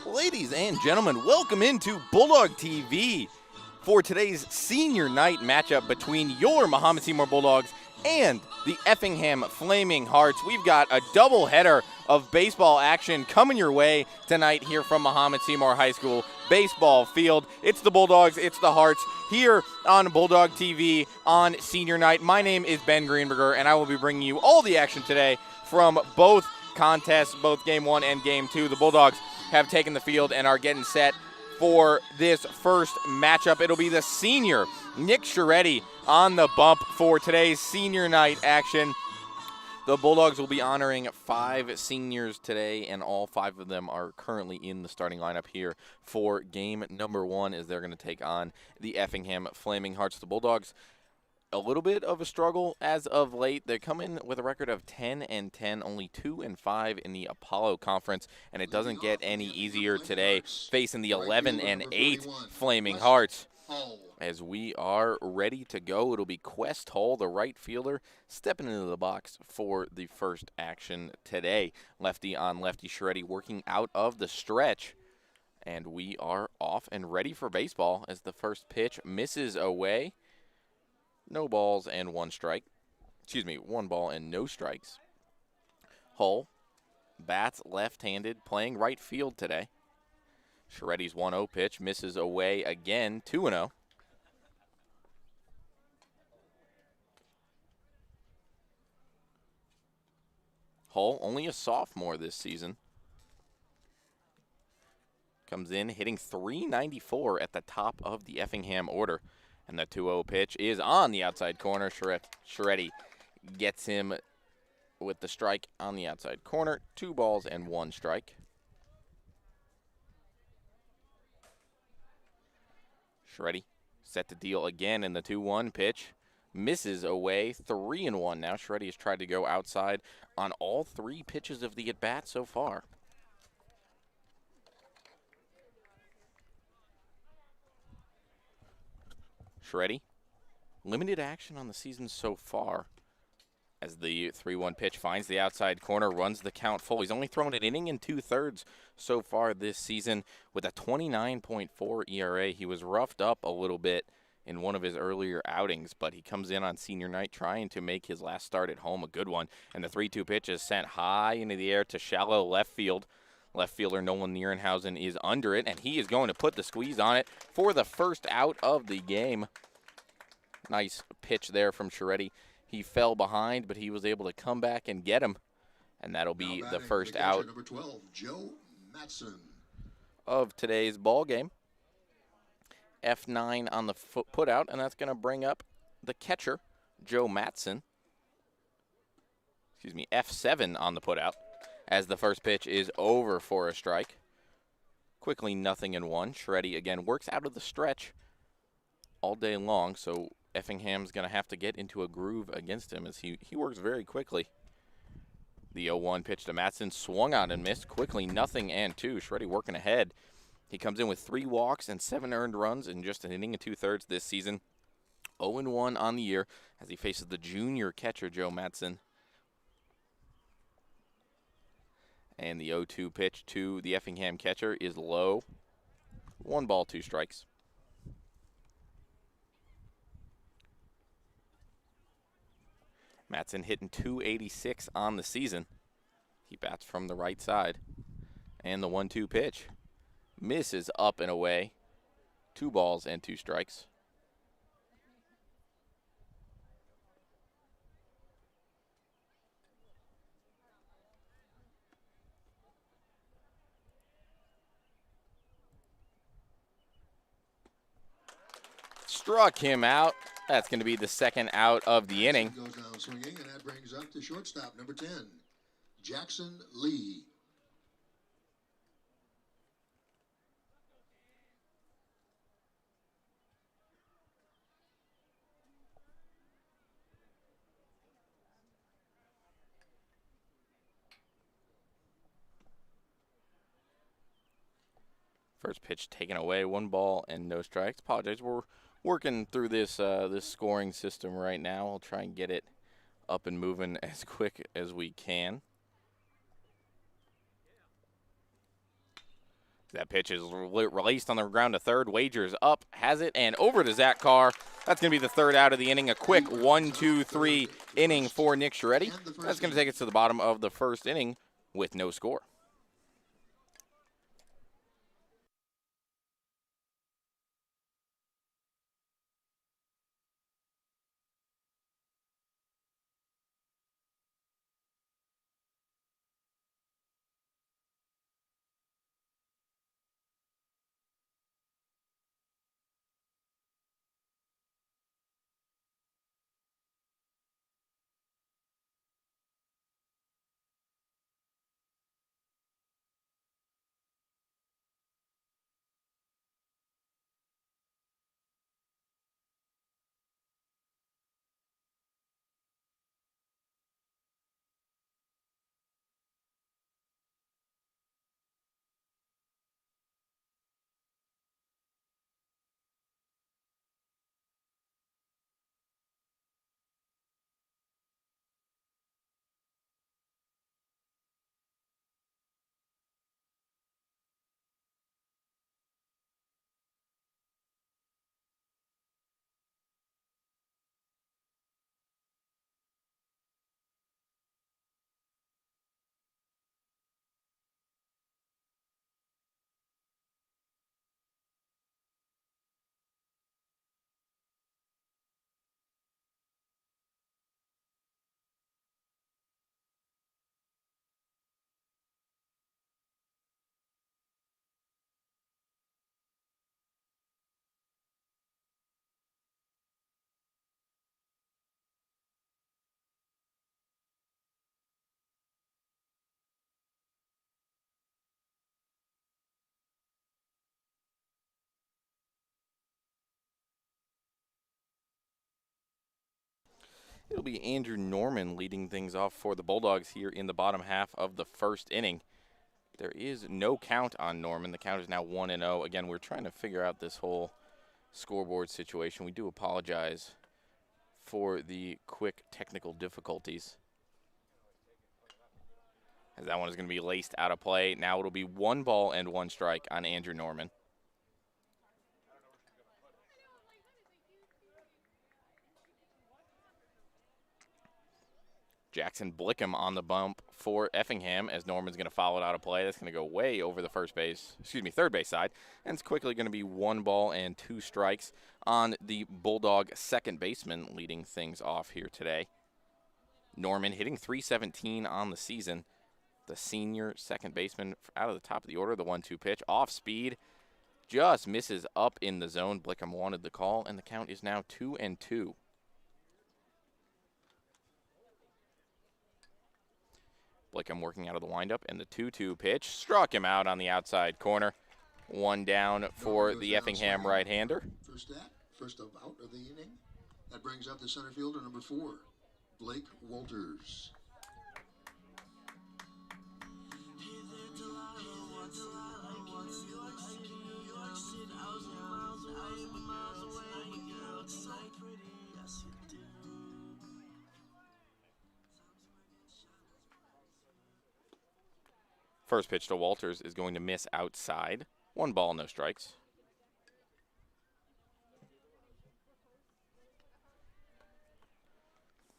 Ladies and gentlemen, welcome into Bulldog TV for today's senior night matchup between your Mahomet-Seymour Bulldogs and the Effingham Flaming Hearts. We've got a doubleheader of baseball action coming your way tonight here from Mahomet-Seymour High School baseball field. It's the Bulldogs, it's the Hearts here on Bulldog TV on senior night. My name is Ben Greenberger, and I will be bringing you all the action today from both contests, both Game 1 and Game 2. The Bulldogs have taken the field and are getting set for this first matchup. It'll be the senior Nick Scheretti on the bump for today's senior night action. The Bulldogs will be honoring 5 seniors today, and all 5 of them are currently in the starting lineup here for game number 1 as they're going to take on the Effingham Flaming Hearts. The Bulldogs, a little bit of a struggle as of late. They come in with a record of 10-10, only 2-5 in the Apollo Conference, and it doesn't get any easier today facing the 11-8 Flaming Hearts. As we are ready to go, it'll be Quest Hall, the right fielder, stepping into the box for the first action today. Lefty on lefty, Scheretti working out of the stretch, and we are off and ready for baseball as the first pitch misses away. No balls and 1 strike. 1 ball and no strikes. Hull bats left-handed, playing right field today. Scheretti's 1-0 pitch misses away again, 2-0. Hull, only a sophomore this season. Comes in hitting .394 at the top of the Effingham order. And the 2-0 pitch is on the outside corner. Scheretti gets him with the strike on the outside corner. 2 balls and 1 strike. Scheretti set to deal again in the 2-1 pitch. Misses away, 3-1 now. Scheretti has tried to go outside on all 3 pitches of the at-bat so far. Scheretti, limited action on the season so far as the 3-1 pitch finds the outside corner, runs the count full. He's only thrown an inning and 2/3 so far this season with a 29.4 ERA. He was roughed up a little bit in one of his earlier outings, but he comes in on senior night trying to make his last start at home a good one. And the 3-2 pitch is sent high into the air to shallow left field. Left fielder Nolan Nierenhausen is under it, and he is going to put the squeeze on it for the first out of the game. Nice pitch there from Scheretti. He fell behind, but he was able to come back and get him, and that'll be the first out number 12, Joe Matson, of today's ball game. F9 on the put out, and that's going to bring up the catcher, Joe Matson. F7 on the put out, as the first pitch is over for a strike. Quickly 0-1. Scheretti again works out of the stretch all day long, so Effingham's going to have to get into a groove against him as he works very quickly. The 0-1 pitch to Matson, swung on and missed quickly, 0-2. Scheretti working ahead. He comes in with 3 walks and 7 earned runs in just an inning and 2/3 this season. 0-1 on the year as he faces the junior catcher, Joe Matson. And the 0-2 pitch to the Effingham catcher is low. 1 ball, 2 strikes. Matson hitting .286 on the season. He bats from the right side. And the 1-2 pitch misses up and away. 2 balls and 2 strikes. Struck him out. That's going to be the second out of the inning. Goes down swinging, and that brings up the shortstop, number 10, Jackson Lee. First pitch taken away, 1 ball and no strikes. Apologize, we're working through this this scoring system right now. I'll try and get it up and moving as quick as we can. That pitch is released on the ground to third. Wagers up, has it, and over to Zach Carr. That's going to be the third out of the inning. A quick 1-2-3 inning for Nick Scheretti. That's going to take us to the bottom of the first inning with no score. It'll be Andrew Norman leading things off for the Bulldogs here in the bottom half of the first inning. There is no count on Norman. The count is now 1-0. Again, we're trying to figure out this whole scoreboard situation. We do apologize for the quick technical difficulties, as that one is going to be laced out of play. Now it'll be 1 ball and 1 strike on Andrew Norman. Jackson Blickham on the bump for Effingham, as Norman's going to follow it out of play. That's going to go way over the third base side. And it's quickly going to be 1 ball and 2 strikes on the Bulldog second baseman, leading things off here today. Norman hitting .317 on the season. The senior second baseman out of the top of the order. The 1-2 pitch, off speed, just misses up in the zone. Blickham wanted the call, and the count is now 2-2. Blickham working out of the windup, and the 2-2 pitch struck him out on the outside corner. 1 down for the Effingham right-hander. First out of the inning. That brings up the center fielder, number 4, Blake Walters. First pitch to Walters is going to miss outside. 1 ball, no strikes.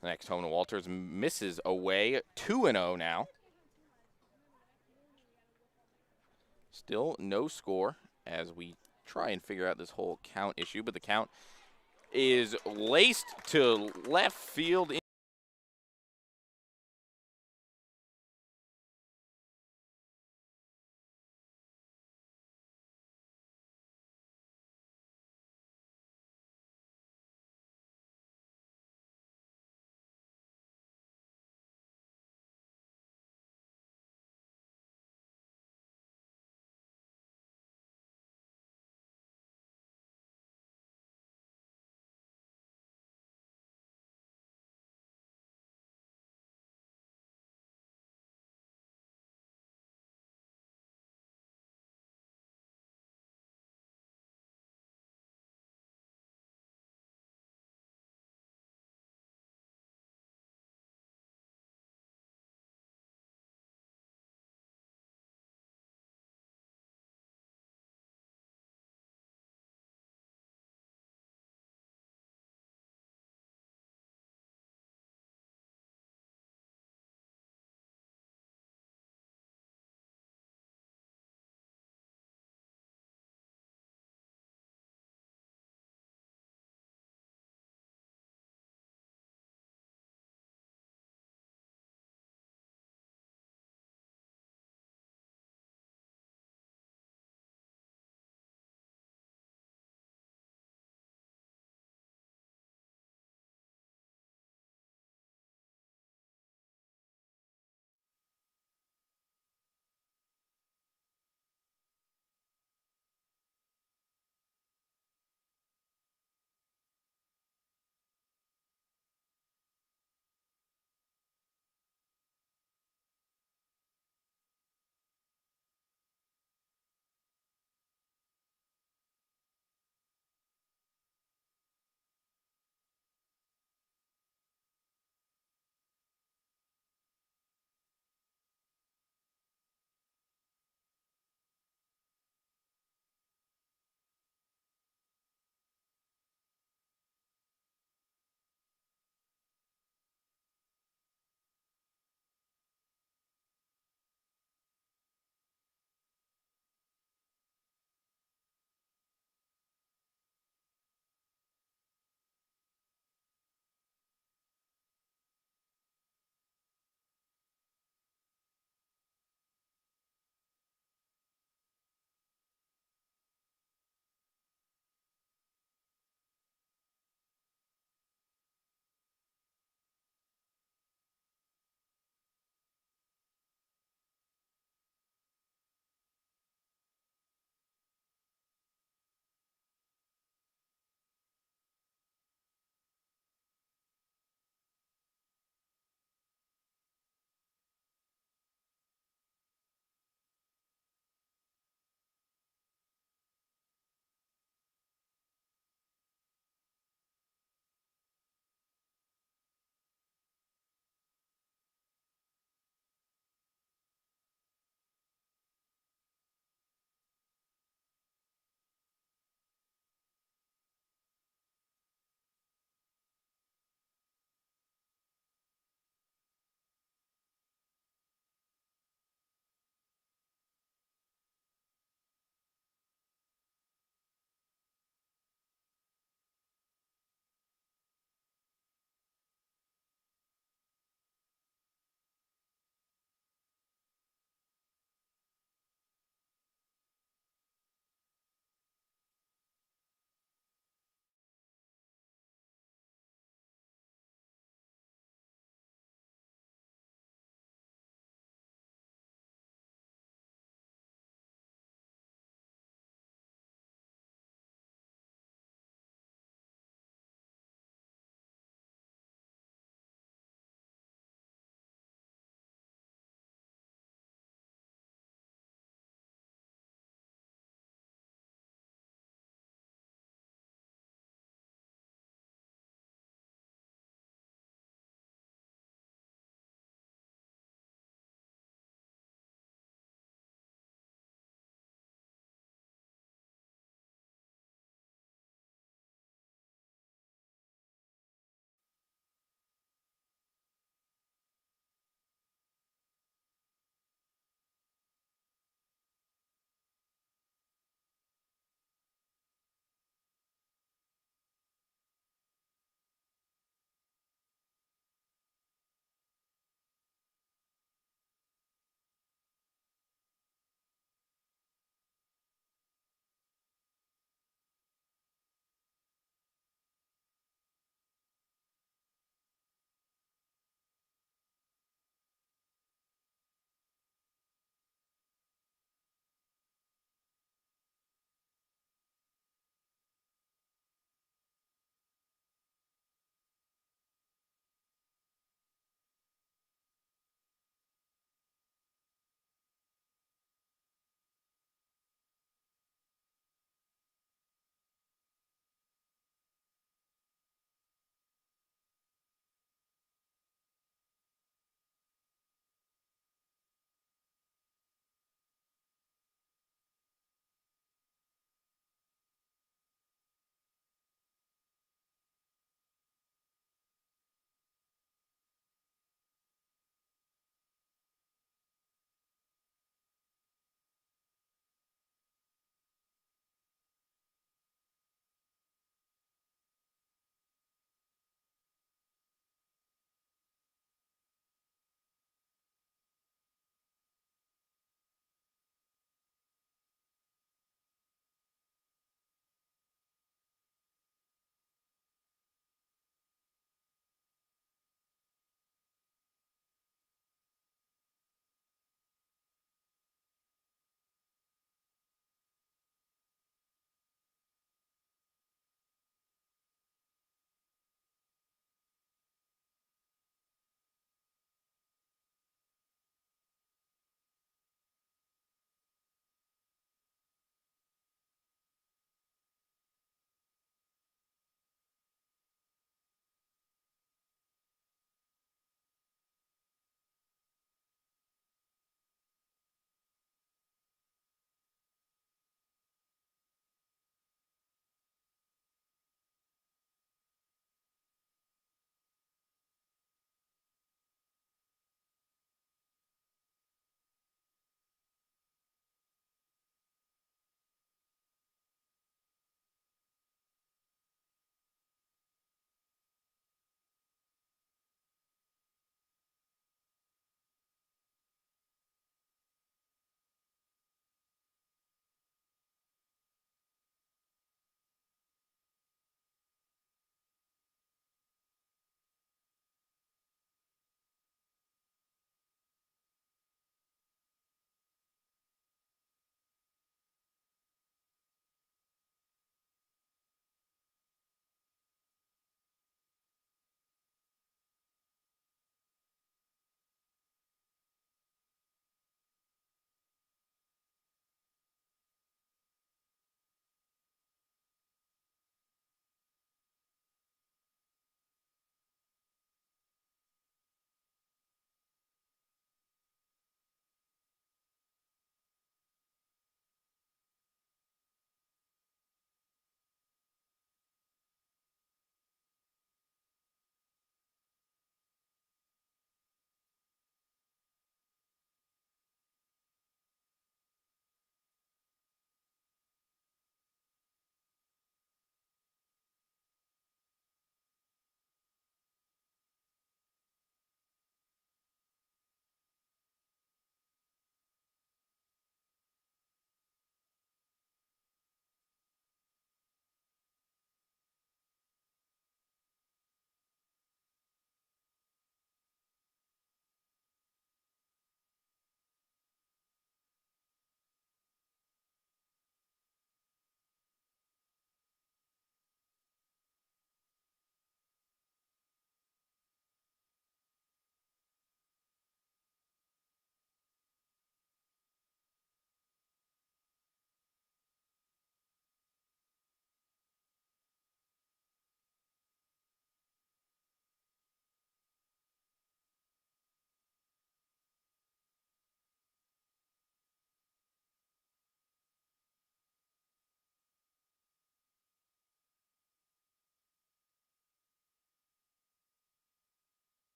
The next home to Walters misses away. 2-0 now. Still no score as we try and figure out this whole count issue, but the count is laced to left field.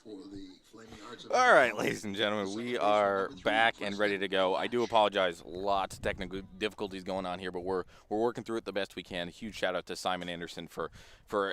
for the Flaming Hearts of All right, Effingham. ladies and gentlemen, The we second are baseman, number 3, back and ready Preston to go. I do Lash. apologize. Lots of technical difficulties going on here, but we're working through it the best we can. A huge shout out to Simon Anderson for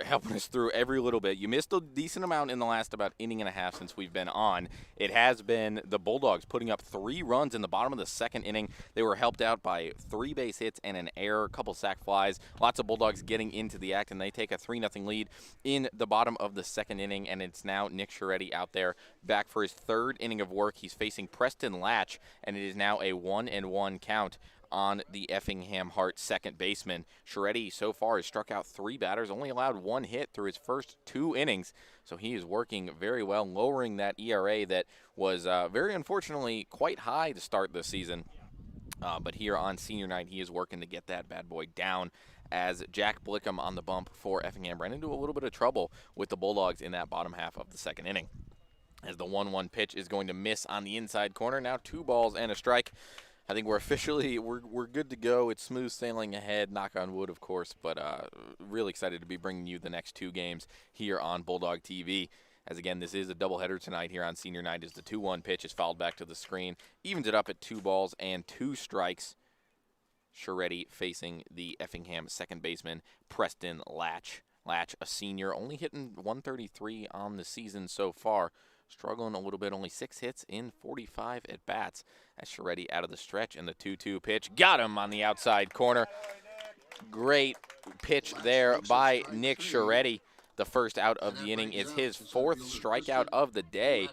helping us through every little bit. You missed a decent amount in the last about inning and a half since we've been on. It has been the Bulldogs putting up 3 runs in the bottom of the second inning. They were helped out by 3 base hits and an error, a couple sac flies. Lots of Bulldogs getting into the act, and they take a 3-0 lead in the bottom of the second inning, and it's now Nick Scheretti out there back for his 3rd inning of work. He's facing Preston Latch, and it is now a 1-1 count on the Effingham Heart second baseman. Scheretti so far has struck out 3 batters, only allowed 1 hit through his first 2 innings, so he is working very well, lowering that ERA that was very unfortunately quite high to start this season. But here on senior night, he is working to get that bad boy down, as Jack Blickham on the bump for Effingham ran into a little bit of trouble with the Bulldogs in that bottom half of the second inning. As the 1-1 pitch is going to miss on the inside corner. Now 2 balls and a strike. I think we're officially we're good to go. It's smooth sailing ahead, knock on wood, of course, but really excited to be bringing you the next 2 games here on Bulldog TV. As again, this is a doubleheader tonight here on senior night, as the 2-1 pitch is fouled back to the screen, evens it up at 2 balls and 2 strikes. Scheretti facing the Effingham second baseman Preston Latch. Latch, a senior, only hitting 133 on the season so far. Struggling a little bit, only 6 hits in 45 at-bats. As Scheretti out of the stretch, and the 2-2 pitch got him on the outside corner. Great pitch there by Nick Scheretti. The first out of the inning is his 4th strikeout of the day.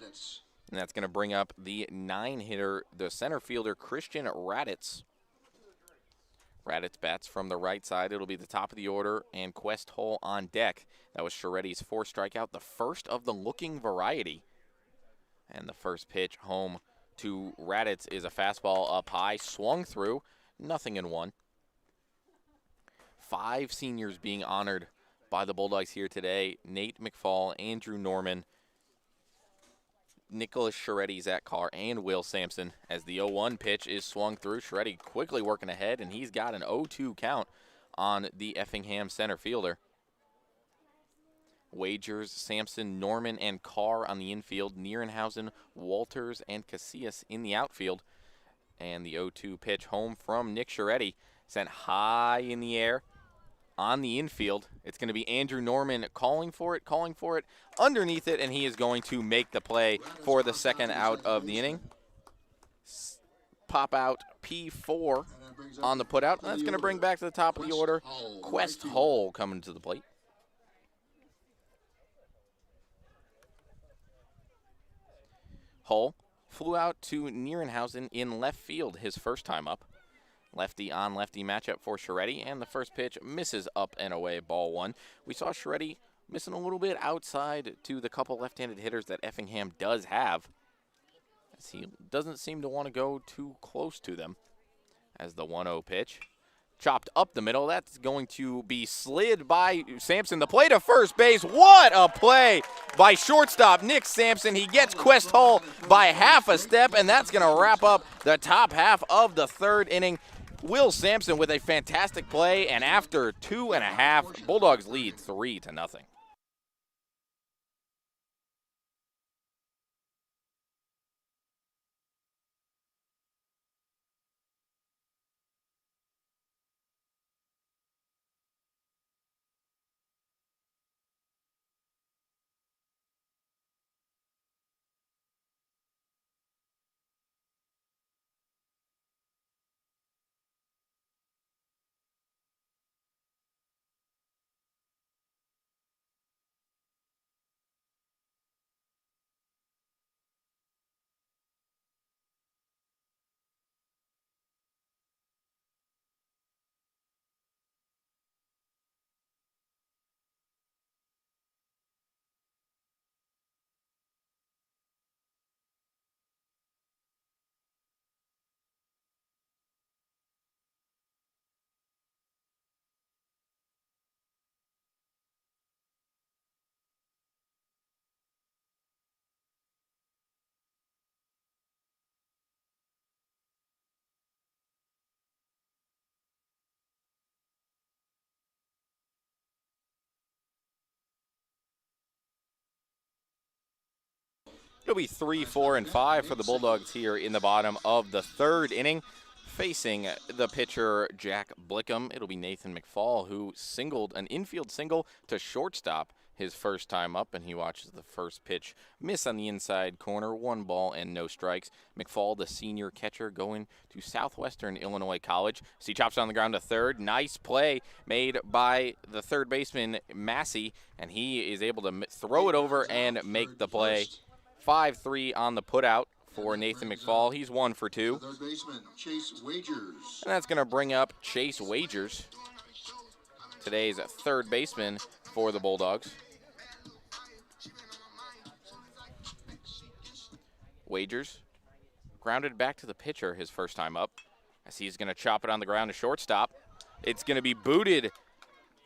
And that's going to bring up the 9-hitter, the center fielder, Christian Raditz. Raditz bats from the right side. It'll be the top of the order, and Quest Hole on deck. That was Scheretti's 4th strikeout, the first of the looking variety. And the first pitch home to Raditz is a fastball up high, swung through, 0-1. 5 seniors being honored by the Bulldogs here today. Nate McFall, Andrew Norman, Nicholas Scheretti, Zach Carr, and Will Sampson. As the 0-1 pitch is swung through, Scheretti quickly working ahead, and he's got an 0-2 count on the Effingham center fielder. Wagers, Sampson, Norman, and Carr on the infield. Nierenhausen, Walters, and Casillas in the outfield. And the 0-2 pitch home from Nick Scheretti, sent high in the air on the infield. It's going to be Andrew Norman calling for it, underneath it, and he is going to make the play for the second out of the inning. Pop out P4 on the putout, and that's going to bring back to the top of the order Quest Hole coming to the plate. Hull flew out to Nierenhausen in left field his first time up. Lefty on lefty matchup for Scheretti, and the first pitch misses up and away, ball 1. We saw Scheretti missing a little bit outside to the couple left-handed hitters that Effingham does have, as he doesn't seem to want to go too close to them. As the 1-0 pitch chopped up the middle, that's going to be slid by Sampson. The play to first base. What a play by shortstop Nick Sampson. He gets Quest Hall by half a step, and that's going to wrap up the top half of the 3rd inning. Will Sampson with a fantastic play, and after 2.5, Bulldogs lead 3-0. It'll be 3, 4, and 5 for the Bulldogs here in the bottom of the third inning. Facing the pitcher, Jack Blickham, it'll be Nathan McFall, who singled an infield single to shortstop his first time up, and he watches the first pitch miss on the inside corner. 1 ball and no strikes. McFall, the senior catcher, going to Southwestern Illinois College. So he chops on the ground to third. Nice play made by the third baseman, Massey, and he is able to throw it over and make the play. 5-3 on the putout for Nathan McFall. He's 1 for 2. Third baseman, Chase Wagers. And that's going to bring up Chase Wagers, today's third baseman for the Bulldogs. Wagers grounded back to the pitcher his first time up, as he's going to chop it on the ground to shortstop. It's going to be booted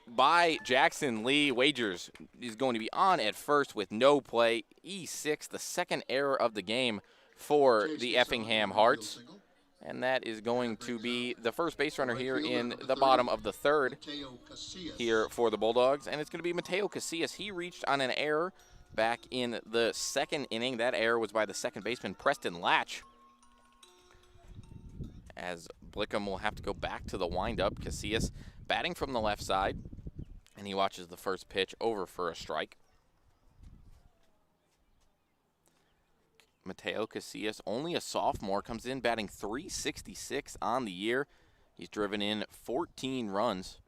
by Jackson Lee. Wagers is going to be on at first with no play. E6, the second error of the game for the Effingham Hearts. And that is going to be the first base runner here in the bottom of the third here for the Bulldogs. And it's going to be Mateo Casillas. He reached on an error back in the second inning. That error was by the second baseman, Preston Latch. As Blickham will have to go back to the windup. Casillas batting from the left side, and he watches the first pitch over for a strike. Mateo Casillas, only a sophomore, comes in batting .366 on the year. He's driven in 14 runs.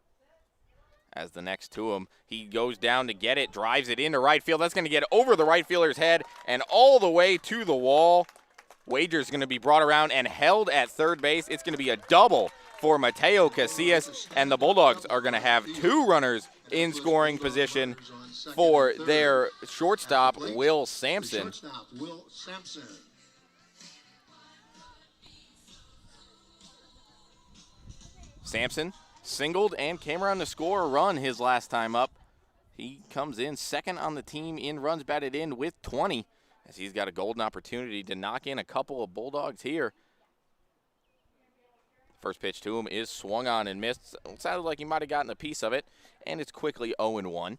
As the next to him, he goes down to get it, drives it into right field. That's going to get over the right fielder's head and all the way to the wall. Wagers going to be brought around and held at third base. It's going to be a double for Mateo Casillas, and the Bulldogs are going to have 2 runners in scoring position for their shortstop, Will Sampson. Sampson singled and came around to score a run his last time up. He comes in second on the team in runs batted in with 20, as he's got a golden opportunity to knock in a couple of Bulldogs here. First pitch to him is swung on and missed. It sounded like he might have gotten a piece of it, and it's quickly 0-1.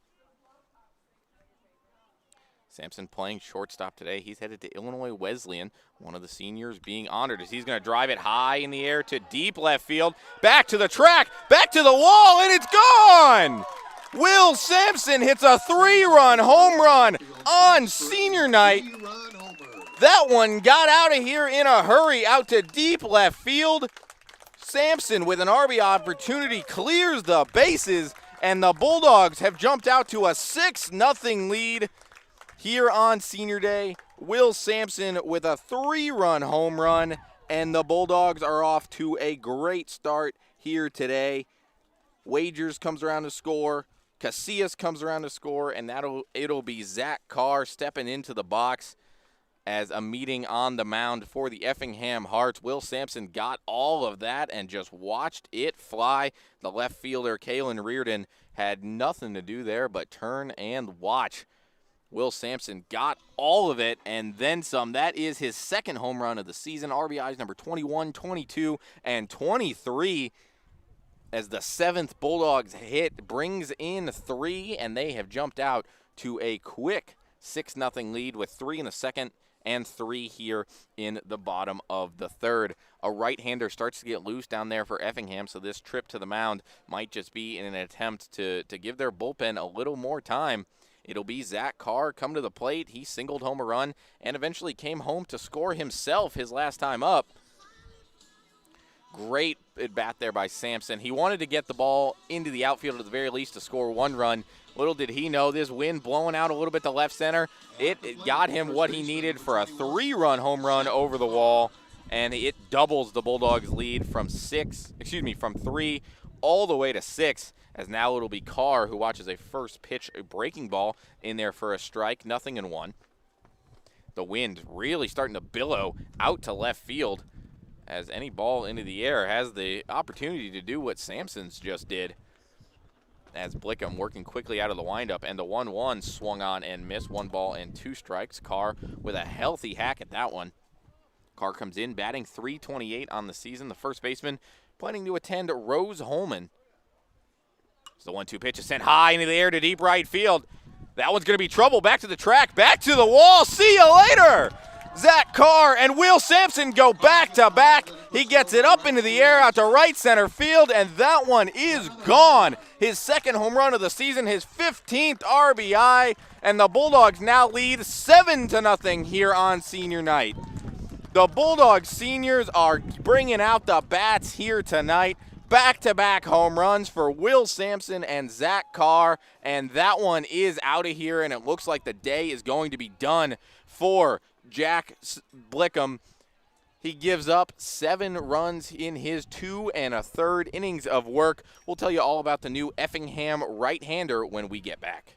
Sampson playing shortstop today. He's headed to Illinois Wesleyan, one of the seniors being honored, as he's going to drive it high in the air to deep left field. Back to the track, back to the wall, and it's gone! Will Sampson hits a 3-run home run on senior night. That one got out of here in a hurry, out to deep left field. Sampson, with an RBI opportunity, clears the bases, and the Bulldogs have jumped out to a 6-0 lead here on senior day. Will Sampson with a 3-run home run, and the Bulldogs are off to a great start here today. Wagers comes around to score. Casillas comes around to score, and it'll be Zach Carr stepping into the box as a meeting on the mound for the Effingham Hearts. Will Sampson got all of that and just watched it fly. The left fielder, Kalen Reardon, had nothing to do there but turn and watch. Will Sampson got all of it and then some. That is his second home run of the season. RBIs number 21, 22, and 23. As the 7th Bulldogs hit brings in 3, and they have jumped out to a quick 6-0 lead with 3 in the second and 3 here in the bottom of the third. A right-hander starts to get loose down there for Effingham, so this trip to the mound might just be in an attempt to give their bullpen a little more time. It'll be Zach Carr come to the plate. He singled home a run and eventually came home to score himself his last time up. Great at bat there by Sampson. He wanted to get the ball into the outfield at the very least to score 1 run. Little did he know, this wind blowing out a little bit to left center, it got him what he needed for a 3-run home run over the wall, and it doubles the Bulldogs' lead from 3 all the way to 6. As now it'll be Carr who watches a first pitch, a breaking ball in there for a strike, 0-1. The wind really starting to billow out to left field, as any ball into the air has the opportunity to do what Sampson's just did. As Blickham working quickly out of the windup, and the 1-1 swung on and missed. 1 ball and 2 strikes. Carr with a healthy hack at that one. Carr comes in batting .328 on the season. The first baseman planning to attend Rose Holman. So the 1-2 pitch is sent high into the air to deep right field. That one's going to be trouble. Back to the track, back to the wall. See you later. Zach Carr and Will Sampson go back to back. He gets it up into the air out to right center field, and that one is gone. His second home run of the season, his 15th RBI, and the Bulldogs now lead 7-0 here on senior night. The Bulldogs seniors are bringing out the bats here tonight. Back-to-back home runs for Will Sampson and Zach Carr, and that one is out of here, and it looks like the day is going to be done for Jack Blickham. He gives up 7 runs in his 2 1/3 innings of work. We'll tell you all about the new Effingham right-hander when we get back.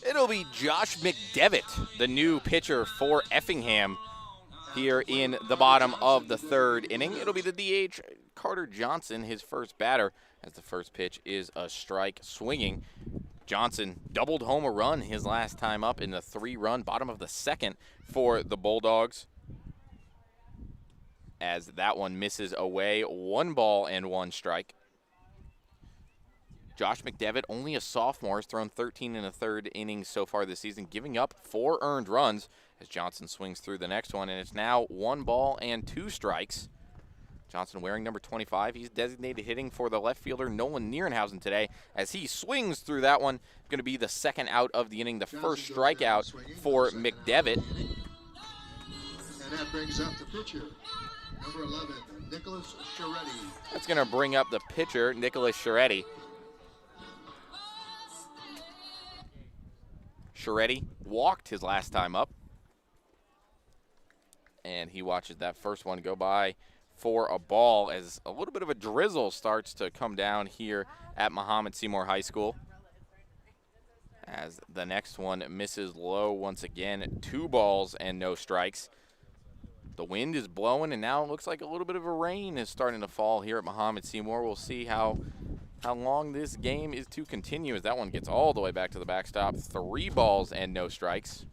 It'll be Josh McDevitt, the new pitcher for Effingham here in the bottom of the 3rd inning. It'll be the DH, Carter Johnson, his first batter, as the first pitch is a strike swinging. Johnson doubled home a run his last time up in the 3-run bottom of the 2nd for the Bulldogs, as that one misses away. 1 ball and 1 strike. Josh McDevitt, only a sophomore, has thrown 13 1/3 innings so far this season, giving up 4 earned runs as Johnson swings through the next one, and it's now 1 ball and 2 strikes. Johnson wearing number 25. He's designated hitting for the left fielder Nolan Nierenhausen today as he swings through that one. Going to be the 2nd out of the inning, the first strikeout for McDevitt. And that brings up the pitcher, number 11, Nicholas Scheretti. That's going to bring up the pitcher, Nicholas Scheretti. Scheretti walked his last time up, and he watches that first one go by for a ball as a little bit of a drizzle starts to come down here at Mahomet-Seymour High School, as the next one misses low once again. 2 balls and no strikes. The wind is blowing, and now it looks like a little bit of a rain is starting to fall here at Mahomet-Seymour. We'll see how long this game is to continue as that one gets all the way back to the backstop. 3 balls and no strikes.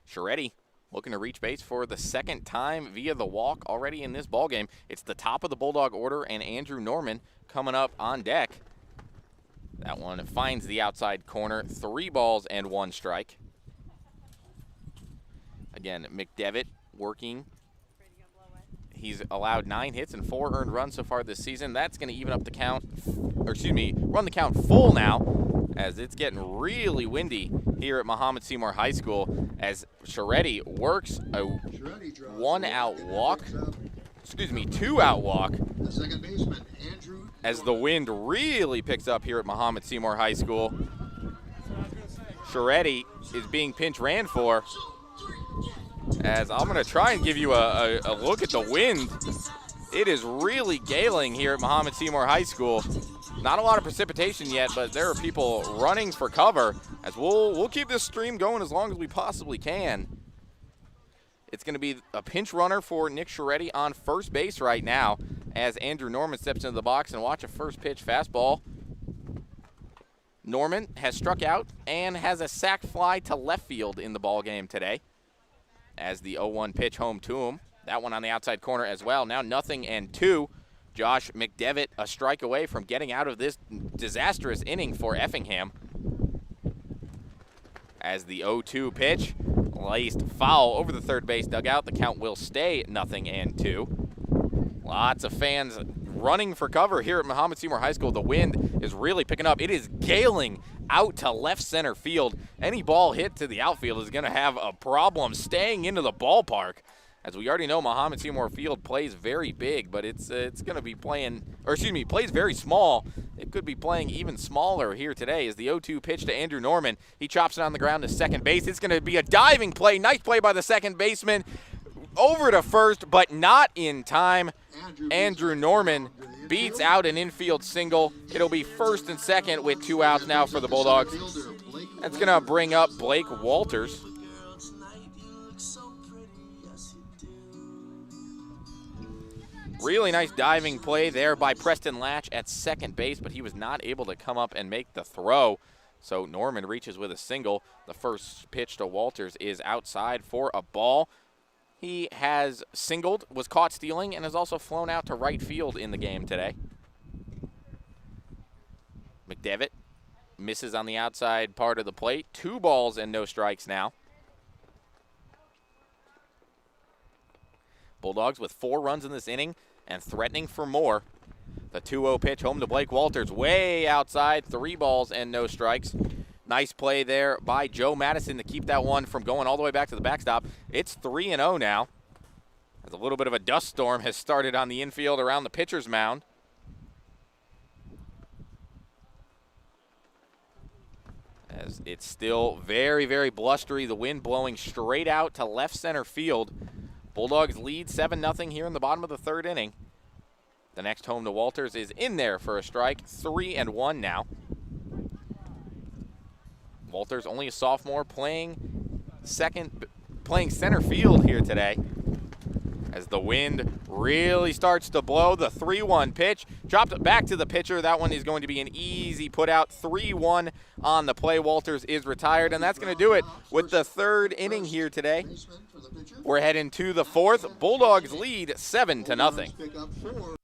Scheretti looking to reach base for the 2nd time via the walk already in this ballgame. It's the top of the Bulldog order, and Andrew Norman coming up on deck. That one finds the outside corner. 3 balls and 1 strike. Again, McDevitt working. He's allowed 9 hits and 4 earned runs so far this season. That's going to even up the count, run the count full now, as it's getting really windy here at Mahomet-Seymour High School, as Scheretti works a 1-out walk, 2-out walk, The second baseman, Andrew, as the wind really picks up here at Mahomet-Seymour High School. Scheretti is being pinch ran for, as I'm going to try and give you a look at the wind. It is really galing here at Mahomet-Seymour High School. Not a lot of precipitation yet, but there are people running for cover, as we'll keep this stream going as long as we possibly can. It's going to be a pinch runner for Nick Scheretti on first base right now as Andrew Norman steps into the box, and watch a first pitch fastball. Norman has struck out and has a sac fly to left field in the ball game today as the 0-1 pitch home to him. That one on the outside corner as well. Now 0-2. Josh McDevitt a strike away from getting out of this disastrous inning for Effingham. As the 0-2 pitch laced foul over the third base dugout. The count will stay 0-2. Lots of fans running for cover here at Mahomet-Seymour High School. The wind is really picking up. It is galing out to left center field. Any ball hit to the outfield is going to have a problem staying into the ballpark. As we already know, Mahomet-Seymour Field plays very big, but it's going to be playing, or excuse me, plays very small. It could be playing even smaller here today as the 0-2 pitch to Andrew Norman. He chops it on the ground to second base. It's going to be a diving play. Nice play by the second baseman. Over to first, but not in time. Andrew Norman beats out an infield single. It'll be first and second with 2 outs now for the Bulldogs. That's going to bring up Blake Walters. Really nice diving play there by Preston Latch at second base, but he was not able to come up and make the throw. So Norman reaches with a single. The first pitch to Walters is outside for a ball. He has singled, was caught stealing, and has also flown out to right field in the game today. McDevitt misses on the outside part of the plate. 2 balls and no strikes now. Bulldogs with 4 runs in this inning and threatening for more. The 2-0 pitch home to Blake Walters, way outside, 3 balls and no strikes. Nice play there by Joe Madison to keep that one from going all the way back to the backstop. It's 3-0 now. As a little bit of a dust storm has started on the infield around the pitcher's mound. As it's still very, very blustery, the wind blowing straight out to left center field. Bulldogs lead 7-0 here in the bottom of the 3rd inning. The next home to Walters is in there for a strike. 3-1 now. Walters, only a sophomore, playing center field here today. As the wind really starts to blow, the 3-1 pitch dropped it back to the pitcher. That one is going to be an easy put out. 3-1 on the play. Walters is retired, and that's going to do it with the 3rd inning here today. We're heading to the 4th. Bulldogs lead 7-0.